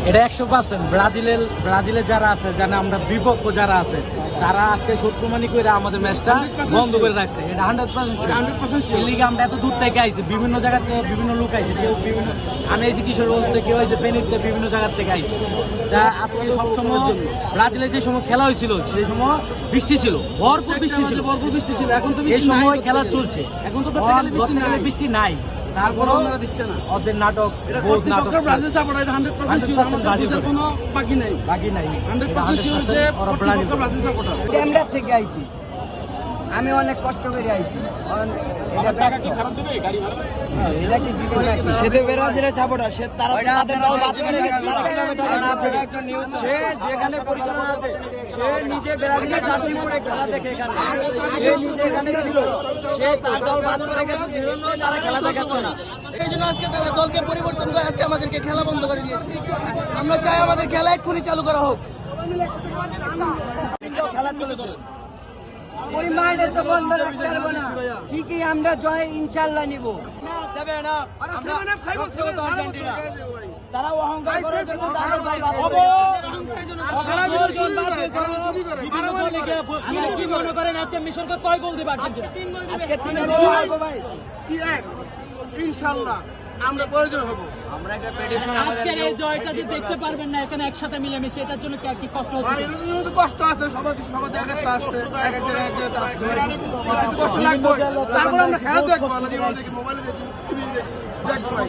এটা 100%। ব্রাজিলের যারা আছে, জানে আমরা বিপক্ষ যারা আছে, তারা আজকে শত্রুমানি করে আমাদের ম্যাচটা বন্ধ করে রাখছে। এটা 100%। এই লিগে আমরা এত দূর থেকে আইছি, বিভিন্ন জায়গা থেকে বিভিন্ন লোক আইছে, কেউ বিভিন্ন, আমি আইছি কিশোরগঞ্জ থেকে, কেউ আইছে ফেনীতে, বিভিন্ন জায়গা থেকে আইছে। তা আজকে সবসময় ব্রাজিলের যে সময় খেলা হয়েছিল সেই সময় বৃষ্টি ছিল, ভরপুর বৃষ্টি ছিল। এখন তো এই সময় খেলা চলছে, এখন তো বৃষ্টি নাই, তারপরে দিচ্ছে না। ওদের নাটক, ব্রাজিল সাপোর্টার, এটা 100% শিওর, আমাদের কোনো বাকি নাই 100% শিওর যে ব্রাজিল সাপোর্টার। ক্যামেরা থেকে আইছি, আমি অনেক কষ্ট করে আইছি। যেখানে পরিচালনা আছে, সে নিজে ব্রাজিলের জার্সি পরে খেলা দেখে এখানে, সে নিজে এখানে ছিল, সে তার দল বাদ করে গেছে, সেজন্য তারা খেলা দেখাচ্ছে না। এই জন্য আজকে তারা দলকে পরিবর্তন করে আজকে আমাদেরকে খেলা বন্ধ করে দিয়েছে। আমরা চাই আমাদের খেলা এক্ষুনি চালু করা হোক। খেলা চলেছে, ওই মাঠে তো বন্ধ রাখতে পারবো না। ঠিকই আমরা জয় ইনশাল্লাহ নিব। তারা অহংকার করে, মিশরকে কয় গোল দিবে? আজকে 3 গোল ভাই, ইনশাল্লাহ আমরা প্রয়োজন হবো। আজকের এই জয়টা যে দেখতে পারবেন না এখানে একসাথে মিলেমিশে, এটার জন্য কি কষ্ট হচ্ছে? কষ্ট আছে, সবার জায়গাতে আসছে, কষ্ট লাগবে। তারপর আমরা খেলা দেখবো, মোবাইলে দেখি, টিভি দেখি, দেখবো ভাই।